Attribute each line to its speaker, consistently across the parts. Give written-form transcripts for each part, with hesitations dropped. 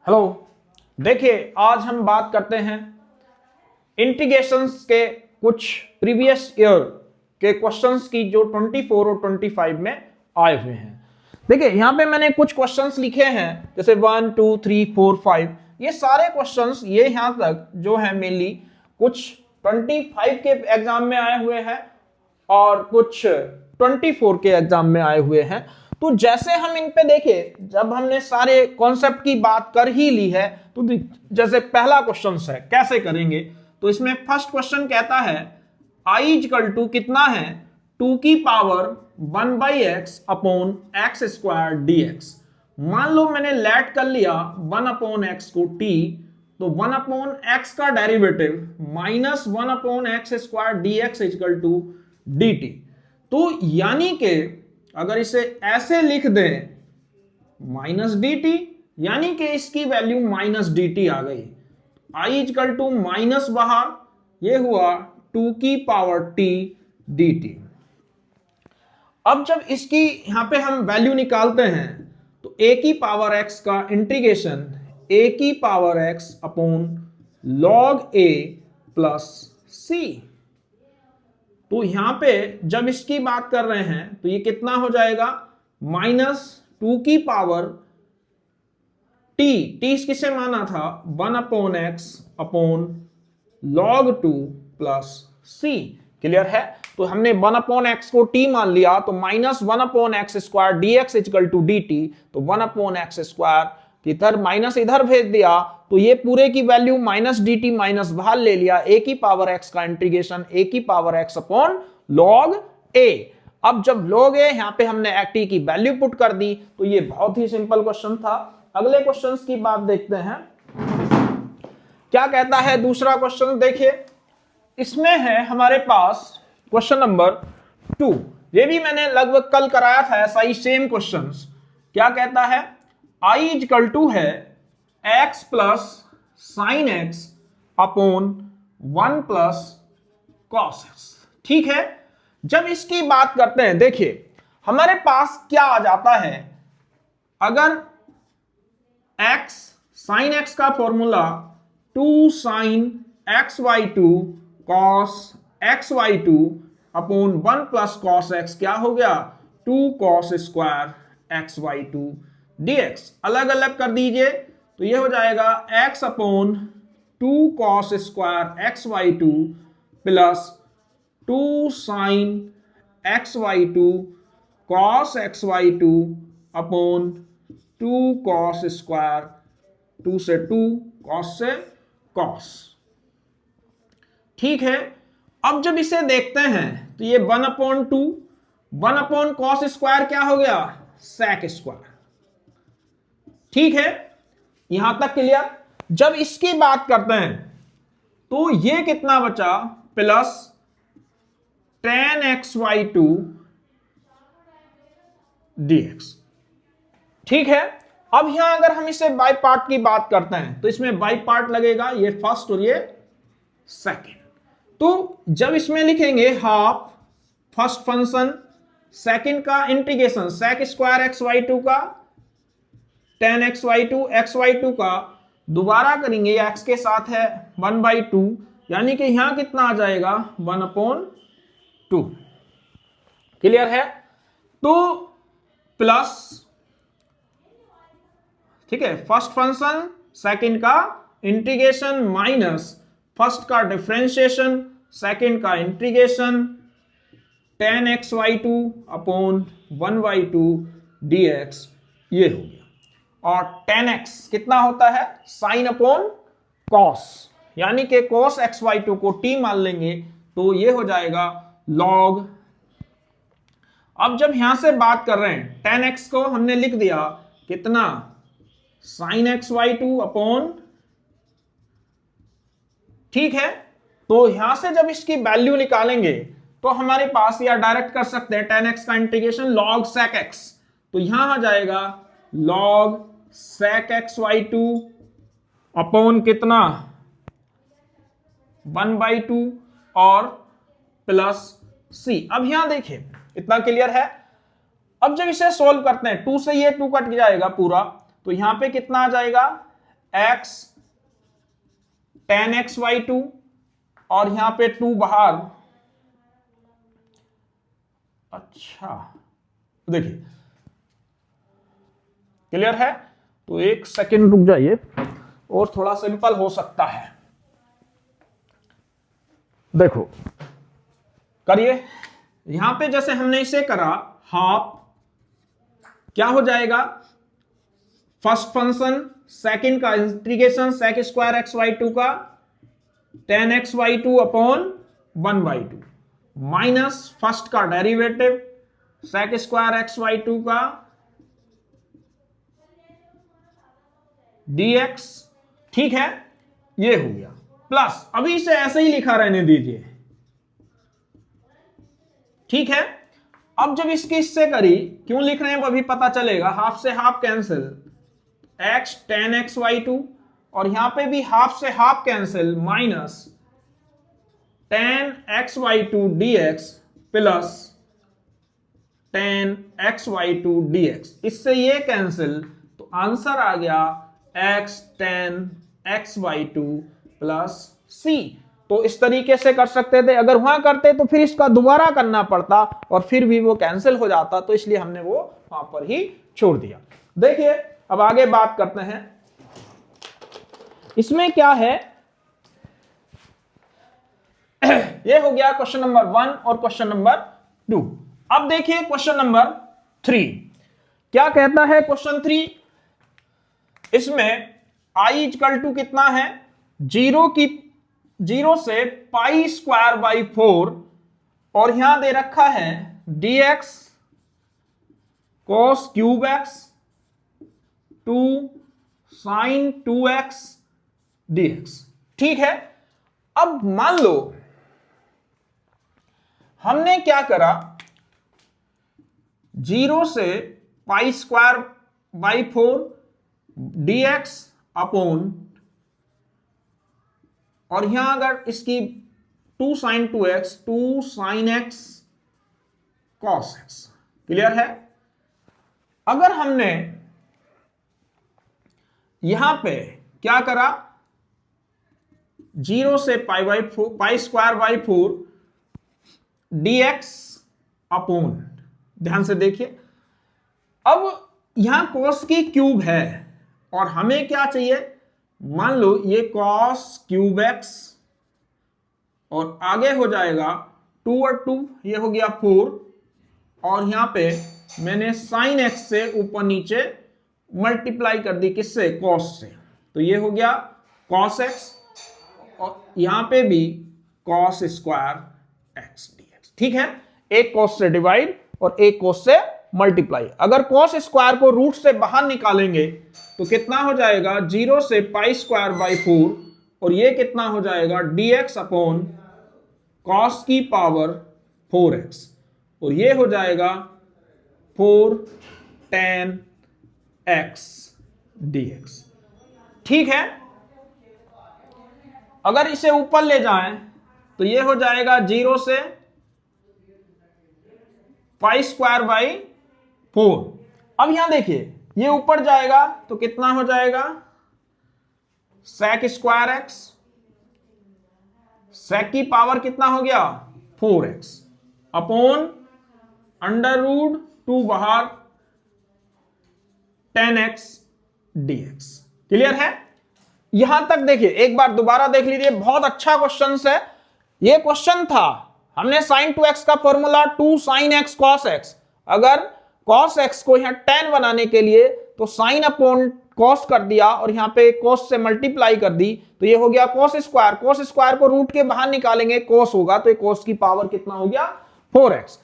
Speaker 1: Hello, देखिए आज हम बात करते हैं इंटीग्रेशंस के कुछ प्रीवियस ईयर के क्वेश्चंस की जो 24 और 25 में आए हुए हैं। देखिए यहाँ पे मैंने कुछ क्वेश्चंस लिखे हैं जैसे 1 2 3 4 5। ये सारे क्वेश्चंस ये यहाँ तक जो है मेनली कुछ 25 के एग्जाम में आए हुए हैं और कुछ 24 के एग्जाम में आए हुए हैं। तो जैसे हम इन पे देखें, जब हमने सारे कॉन्सेप्ट की बात कर ही ली है तो जैसे पहला क्वेश्चन है कैसे करेंगे, तो इसमें फर्स्ट क्वेश्चन कहता है i इक्वल टू कितना है 2 की power 1/x upon x square dx। मान लो मैंने लेट कर लिया 1 अपॉन एक्स को t, तो 1 अपॉन एक्स का derivative minus 1 upon x square dx equal to dt। तो यानी कि अगर इसे ऐसे लिख दें माइनस डी टी, यानी कि इसकी वैल्यू माइनस डी टी आ गई। आई इक्वल टू माइनस बाहर, ये हुआ 2 की पावर टी डी टी। अब जब इसकी यहां पे हम वैल्यू निकालते हैं तो ए की पावर एक्स का इंटीग्रेशन ए की पावर एक्स अपॉन लॉग ए प्लस सी। तो यहां पे जब इसकी बात कर रहे हैं तो ये कितना हो जाएगा माइनस 2 की पावर टी किसे माना था 1 upon X upon log 2 plus C. Clear है? तो हमने 1 अपॉन एक्स को टी मान लिया, तो minus 1 upon x square D X equal to D T. तो 1 अपॉन एक्स स्क्वायर इधर माइनस इधर भेज दिया, तो ये पूरे की value minus D T minus बाहर ले लिया, ए की पावर एक्स का इंटीग्रेशन ए की power x upon log A. अब जब लॉग ए यहां पे हमने टी की वैल्यू पुट कर दी, तो ये बहुत ही सिंपल क्वेश्चन था। अगले क्वेश्चन की बात देखते हैं, क्या कहता है दूसरा क्वेश्चन। देखिए इसमें है हमारे पास क्वेश्चन नंबर 2। ये भी मैंने लगभग कल कराया था ऐसा ही सेम क्वेश्चन। क्या कहता है i इक्वल टू है x plus sine x upon 1 plus cos x. ठीक है, जब इसकी बात करते हैं देखिए हमारे पास क्या आ जाता है, अगर x साइन एक्स का formula 2 sine x by 2 cos x by 2 upon 1 plus cos x क्या हो गया 2 cos square x by 2 dx। अलग अलग कर दीजिए तो ये हो जाएगा x upon 2 cos square x by 2 plus 2 sine x by 2 cos x by 2 upon 2 cos square 2 से 2 कॉस से कॉस। ठीक है, अब जब इसे देखते हैं तो ये 1 अपॉन 2 1 अपॉन कॉस स्क्वायर क्या हो गया सेक स्क्वायर। ठीक है, यहां तक क्लियर। जब इसकी बात करते हैं तो ये कितना बचा plus tan x by 2 dx। ठीक है, अब यहां अगर हम इसे बाई पार्ट की बात करते हैं तो इसमें बाई पार्ट लगेगा, ये फर्स्ट और ये सेकंड। तो जब इसमें लिखेंगे हाफ फर्स्ट फंक्शन, सेकंड का integration sec square x by 2 का tan एक्स वाई 2 का दोबारा करेंगे, एक्स के साथ है 1/2, यानी कि यहां कितना आ जाएगा 1/2। क्लियर है? तो प्लस, ठीक है, फर्स्ट फंक्शन सेकंड का इंटीग्रेशन माइनस फर्स्ट का डिफरेंशिएशन सेकंड का integration tan x by 2 upon 1/2 dx। ये हो गया। और tan x कितना होता है साइन अपॉन कॉस, यानी कि cos एक्स वाई 2 को t मान लेंगे तो ये हो जाएगा log। अब जब यहां से बात कर रहे हैं tan x को हमने लिख दिया कितना साइन एक्स वाई 2 अपॉन, ठीक है, तो यहां से जब इसकी वैल्यू निकालेंगे तो हमारे पास या डायरेक्ट कर सकते हैं tan x का इंटीग्रेशन log sec x, तो यहां आ जाएगा log sec x by 2 upon कितना 1/2 और प्लस c। अब यहां देखिए इतना क्लियर है। अब जब इसे सोल्व करते हैं 2 से ये 2 कट जाएगा पूरा, तो यहां पे कितना आ जाएगा x ten x by two, और यहां पे 2 बाहर। अच्छा देखिए क्लियर है? तो एक सेकंड रुक जाइए और थोड़ा सिंपल हो सकता है। देखो करिए, यहां पे जैसे हमने इसे करा हाफ, क्या हो जाएगा? फर्स्ट फंक्शन सेकंड का integration sec square x by two का tan X by two upon 1/2 minus first का derivative sec square x by two का dx। ठीक है, ये हो गया प्लस, अभी इसे ऐसे ही लिखा रहने दीजिए। ठीक है, अब जब इसकी इससे करी, क्यों लिख रहे हैं वो अभी पता चलेगा। हाफ से half cancel, x tan X by two, और यहां पे भी हाफ से half cancel, minus tan X by two D X plus tan X by two D X. इससे ये कैंसिल, तो आंसर आ गया x tan X by two plus C. तो इस तरीके से कर सकते थे। अगर वहां करते तो फिर इसका दोबारा करना पड़ता और फिर भी वो कैंसिल हो जाता, तो इसलिए हमने वो वहां पर ही छोड़ दिया। देखिए अब आगे बात करते हैं, इसमें क्या है। ये हो गया क्वेश्चन नंबर 1 और क्वेश्चन नंबर 2। अब देखिए क्वेश्चन नंबर 3 क्या कहता है। क्वेश्चन 3, इसमें i इक्वल टू कितना है, 0 से पाई स्क्वायर बाई 4, और यहां दे रखा है dx cos cube x to sine 2x dx। ठीक है, अब मान लो हमने क्या करा, 0 से pi square by 4 dx upon, और यहां अगर इसकी 2 sine 2x, 2 sine x cos x। Clear है? अगर हमने यहां पे क्या करा, 0 से pi square by 4 dx upon, ध्यान से देखिए, अब यहां cos की क्यूब है और हमें क्या चाहिए, मान लो ये cos क्यूब x, और आगे हो जाएगा 2 और 2, ये हो गया 4, और यहां पे मैंने साइन x से ऊपर नीचे मल्टीप्लाई कर दी, किससे, cos से, तो ये हो गया cos x, और यहां पे भी cos स्क्वायर x dx। ठीक है, एक cos से डिवाइड और एक cos से मल्टीप्लाई। अगर cos स्क्वायर को रूट से बाहर निकालेंगे तो कितना हो जाएगा, 0 से पाई स्क्वायर बाई 4, और ये कितना हो जाएगा dx अपॉन cos की पावर 4x, और ये हो जाएगा 4 tan x dx। ठीक है, अगर इसे ऊपर ले जाएं तो ये हो जाएगा 0 से पाई स्क्वायर बाई 4। अब यहां देखिए ये ऊपर जाएगा तो कितना हो जाएगा, sec स्क्वायर एक्स, sec की पावर कितना हो गया 4x अपॉन अंडर रूट 2 बाहर tan x dx। क्लियर है? यहां तक देखिए, एक बार दोबारा देख लीजिए, बहुत अच्छा क्वेश्चन है। ये क्वेश्चन था, हमने sin 2x का formula 2 sin x cos x, अगर cos x को यहां tan बनाने के लिए तो sin अपॉन cos कर दिया और यहां पे cos से मल्टीप्लाई कर दी, तो ये हो गया cos स्क्वायर। cos स्क्वायर को रूट के बाहर निकालेंगे cos होगा, तो ये cos की पावर कितना हो गया 4x।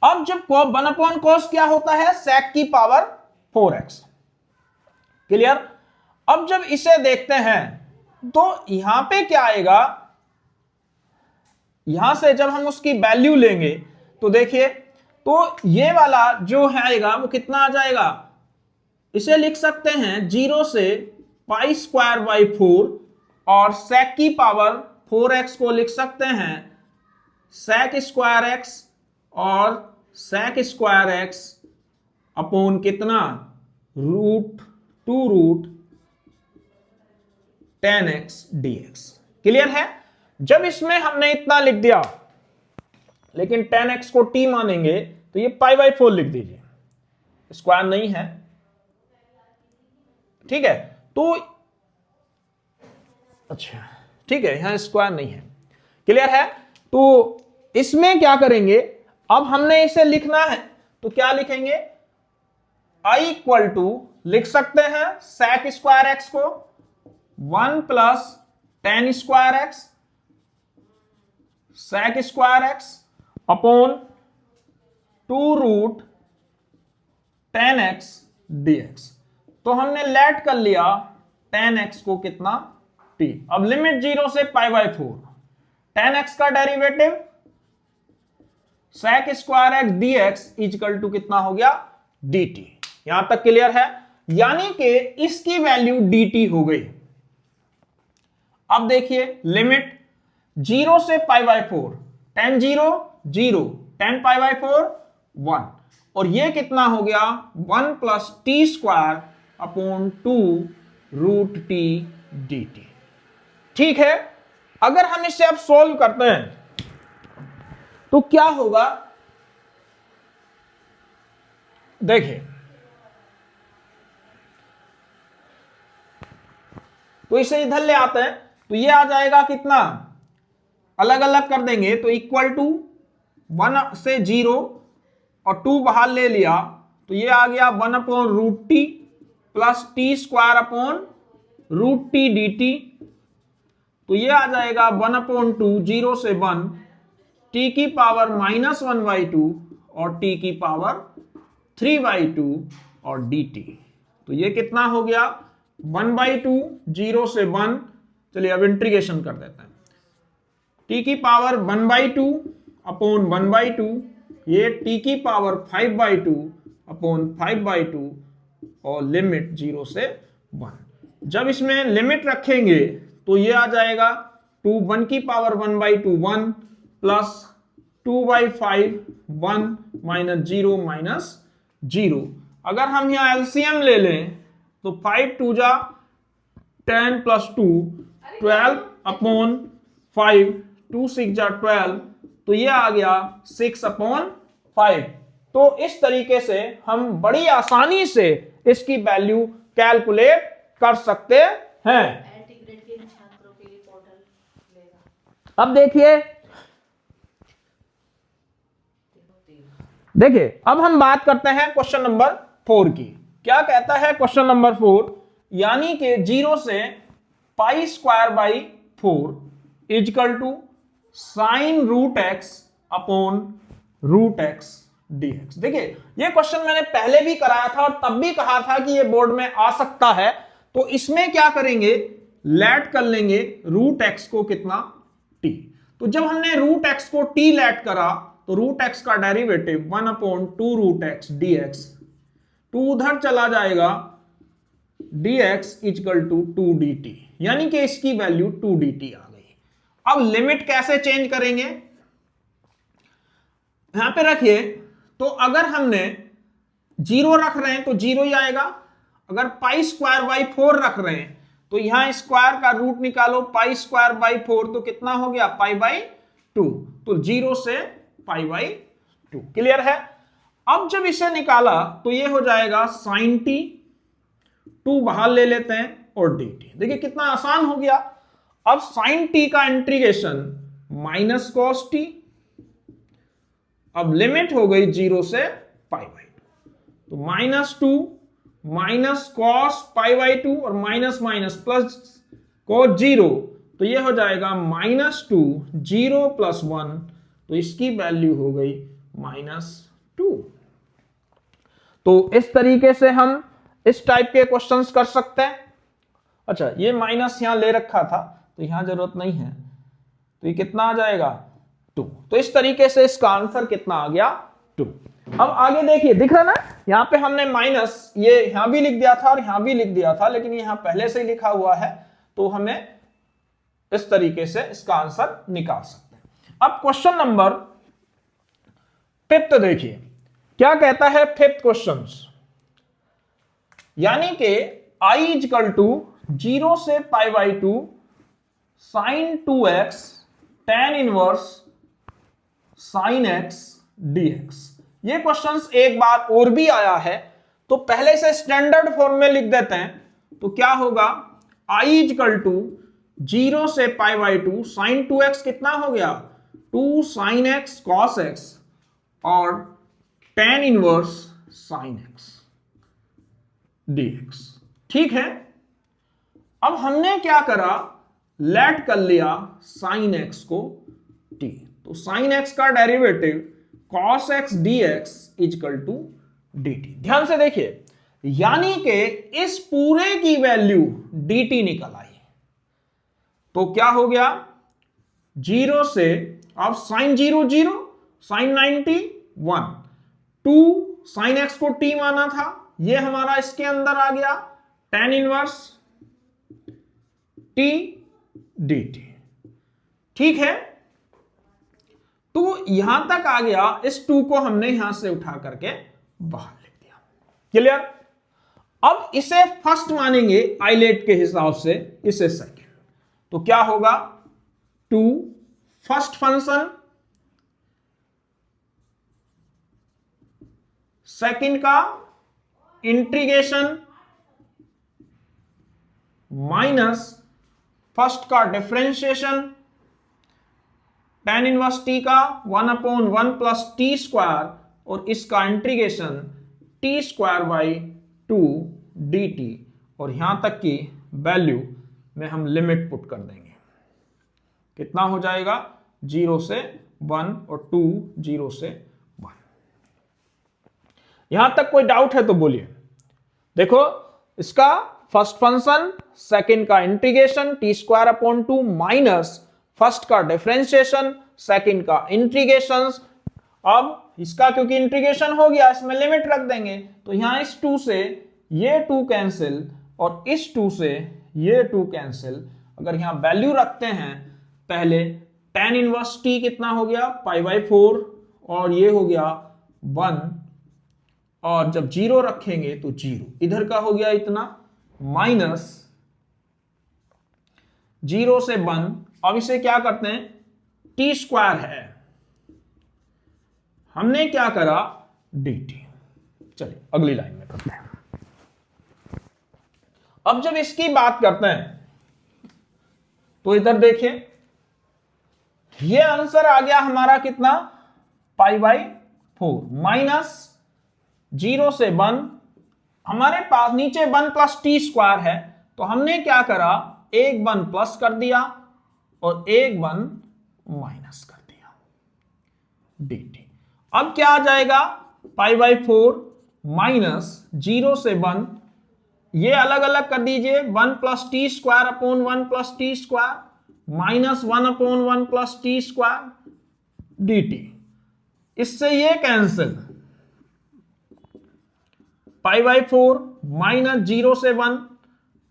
Speaker 1: अब जब 1 अपॉन cos क्या होता है, sec की पावर 4x। क्लियर? अब जब इसे देखते हैं तो यहां पे क्या आएगा, यहां से जब हम उसकी वैल्यू लेंगे तो देखिए, तो ये वाला जो है आएगा वो कितना आ जाएगा, इसे लिख सकते हैं 0 से पाई स्क्वायर बाई 4, और sec की पावर 4x को लिख सकते हैं sec स्क्वायर x और sec स्क्वायर x अपॉन कितना, root 2 root 10x dx। Clear है? जब इसमें हमने इतना लिख दिया, लेकिन 10x को t मानेंगे तो ये π/4 लिख दीजिए, स्क्वायर नहीं है। ठीक है, तो अच्छा ठीक है, यहां स्क्वायर नहीं है। क्लियर है? तो इसमें क्या करेंगे, अब हमने इसे लिखना है तो क्या लिखेंगे, i इक्वल टू लिख सकते हैं sec स्क्वायर एक्स को 1 plus 10 square x sec square x upon 2 root 10x dx। तो हमने लेट कर लिया 10x को कितना t। अब लिमिट 0 से π/4, 10x का derivative sec square x dx equal to कितना हो गया dt। यहां तक क्लियर है? यानी कि इसकी वैल्यू dt हो गई। अब देखिए लिमिट 0 से π/4, 10 0 0, 10 π/4 1, और ये कितना हो गया 1 plus T square upon 2 root T dt। ठीक है, अगर हम इसे अब सॉल्व करते हैं तो क्या होगा, देखिए तो इसे इधर ले आते हैं तो ये आ जाएगा कितना, अलग अलग कर देंगे तो इक्वल टू 1 से 0 और 2 बाहर ले लिया तो ये आ गया 1 upon root T plus T square upon root T D T. तो ये आ जाएगा 1 अपॉन 2, 0 से 1, टी की पावर -1/2 और टी की पावर 3/2 और डी टी। तो ये कितना हो गया 1/2, 0 से 1। चलिए अब इंटीग्रेशन कर देते हैं, टी की पावर 1/2 अपॉन 1/2, ये टी की पावर 5/2 अपॉन 5/2 और लिमिट 0 से 1। जब इसमें लिमिट रखेंगे तो ये आ जाएगा 2, 1 की पावर 1/2 1 प्लस 2/5 1 माइनस 0 माइनस 0। अगर हम यहाँ एलसीएम ले लें तो 5 2 जा 10 प्लस 2 12 अपॉन 5, 2 6 जा 12, तो ये आ गया 6 अपॉन 5। तो इस तरीके से हम बड़ी आसानी से इसकी वैल्यू कैलकुलेट कर सकते हैं। अब देखिए अब हम बात करते हैं क्वेश्चन नंबर 4 की। क्या कहता है क्वेश्चन नंबर 4, यानी कि 0 से π²/4 equal to sine root X upon root x dx। देखिए ये क्वेश्चन मैंने पहले भी कराया था और तब भी कहा था कि ये बोर्ड में आ सकता है। तो इसमें क्या करेंगे, लेट कर लेंगे रूट एक्स को कितना t। तो जब हमने रूट एक्स को t लेट करा तो रूट एक्स का derivative 1 upon 2 root x dx, 2 उधर चला जाएगा, dx इक्वल टू 2 dt, यानी कि इसकी वैल्यू 2 dt आ गई। अब लिमिट कैसे चेंज करेंगे, यहां पे रखिए, तो अगर हमने 0 रख रहे हैं तो 0 ही आएगा, अगर π²/4 रख रहे हैं तो यहां स्क्वायर का रूट निकालो, π²/4 तो कितना हो गया π/2, तो 0 से π/2। क्लियर है? अब जब इसे निकाला तो ये हो जाएगा sin t, 2 बाहर ले लेते हैं और dt। देखिए कितना आसान हो गया। अब sin t का इंटीग्रेशन माइनस cos t, अब लिमिट हो गई 0 से π/2, तो -2 माइनस कॉस π/2 और माइनस माइनस प्लस cos 0, तो ये हो जाएगा -2 0 + 1, तो इसकी वैल्यू हो गई -2। तो इस तरीके से हम इस टाइप के क्वेश्चंस कर सकते हैं। अच्छा ये माइनस यहां ले रखा था तो यहां जरूरत नहीं है, तो ये कितना आ जाएगा 2। तो इस तरीके से इसका आंसर कितना आ गया 2। अब आगे देखिए, दिख रहा ना, यहां पे हमने माइनस ये यहां भी लिख दिया था और यहां भी लिख दिया था, लेकिन यहां पहले से ही लिखा हुआ है, तो हमें इस तरीके से इसका आंसर निकाल सकते हैं। अब क्वेश्चन नंबर 5 देखिए क्या कहता है 5th क्वेश्चन, यानी कि i = 0 से pi by 2 sine 2x tan inverse sine x dx। ये क्वेश्चंस एक बार और भी आया है, तो पहले से स्टैंडर्ड फॉर्म में लिख देते हैं। तो क्या होगा, I इक्वल टू 0 से पाई बाई 2 साइन 2x कितना हो गया, 2 साइन x cos x और tan inverse sine x dx। ठीक है, अब हमने क्या करा, लेट कर लिया साइन x को t, तो साइन x का derivative cos x dx equal to dt। ध्यान से देखिए, यानी कि इस पूरे की वैल्यू dt निकल आई। तो क्या हो गया, 0 से अब साइन 0 0 साइन 90 1, 2 साइन x को t माना था, ये हमारा इसके अंदर आ गया tan इनवर्स t dt। ठीक है, तो यहां तक आ गया, इस 2 को हमने यहां से उठा करके बाहर लिख दिया। क्लियर। अब इसे फर्स्ट मानेंगे आइलेट के हिसाब से, इसे सेकंड। तो क्या होगा, 2 फर्स्ट फंक्शन सेकंड का इंटीग्रेशन माइनस फर्स्ट का डिफरेंशिएशन tan इनवर्स t का 1/1 प्लस टी स्क्वायर और इसका integration t square by 2 dt, और यहां तक की वैल्यू में हम लिमिट पुट कर देंगे। कितना हो जाएगा, 0 से 1 और 2 0 से 1। यहां तक कोई डाउट है तो बोलिए। देखो, इसका फर्स्ट फंक्शन सेकंड का integration T square upon 2 minus first का डिफरेंशिएशन सेकंड का इंटीग्रेशन। अब इसका क्योंकि इंटीग्रेशन हो गया, इसमें लिमिट रख देंगे, तो यहां इस 2 से ये 2 कैंसिल और इस 2 से ये 2 कैंसिल। अगर यहां वैल्यू रखते हैं, पहले tan इनवर्स t कितना हो गया, पाई बाई 4 और ये हो गया 1, और जब 0 रखेंगे तो 0 इधर का हो गया इतना, माइनस 0 से 1। अब इसे क्या करते हैं, t स्क्वायर है, हमने क्या करा dt। चलिए अगली लाइन में करते हैं। अब जब इसकी बात करते हैं तो इधर देखिए, ये आंसर आ गया हमारा कितना, पाई बाई 4 माइनस 0 से 1। हमारे पास नीचे 1 प्लस टी स्क्वायर है, तो हमने क्या करा, एक 1 प्लस कर दिया और एक 1 माइनस कर दिया dt। अब क्या आ जाएगा, पाई बाई 4 माइनस 0 से 1, ये अलग अलग कर दीजिए, 1 plus T square upon 1 plus T square minus 1 upon 1 plus T square dt। इससे ये कैंसिल, पाई बाई 4 माइनस 0 से 1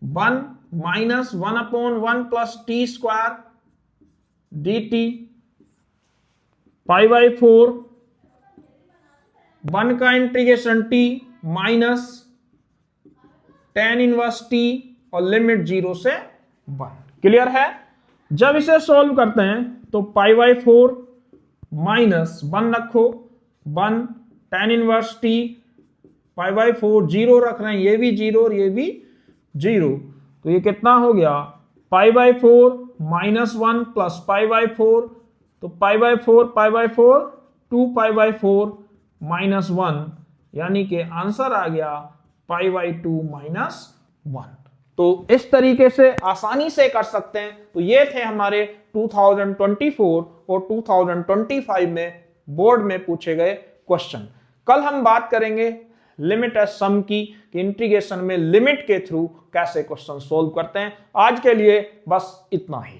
Speaker 1: 1 minus 1 upon 1 plus T square dt, pi by 4 1 का integration t minus tan inverse t और limit 0 से 1। Clear है। जब इसे solve करते हैं तो पाई बाई 4 माइनस 1 रखो 1 tan inverse t, pi by 4 0 रख रहे हैं, ये भी 0 और ये भी 0, तो ये कितना हो गया, pi by 4 minus 1 plus pi by 4, तो pi by 4 2 pi by 4 minus 1, यानी कि आंसर आ गया पाई बाई 2 माइनस 1। तो इस तरीके से आसानी से कर सकते हैं। तो ये थे हमारे 2024 और 2025 में बोर्ड में पूछे गए क्वेश्चन। कल हम बात करेंगे लिमिट एज सम की, कि इंटीग्रेशन में लिमिट के थ्रू कैसे क्वेश्चन सोल्व करते हैं। आज के लिए बस इतना ही।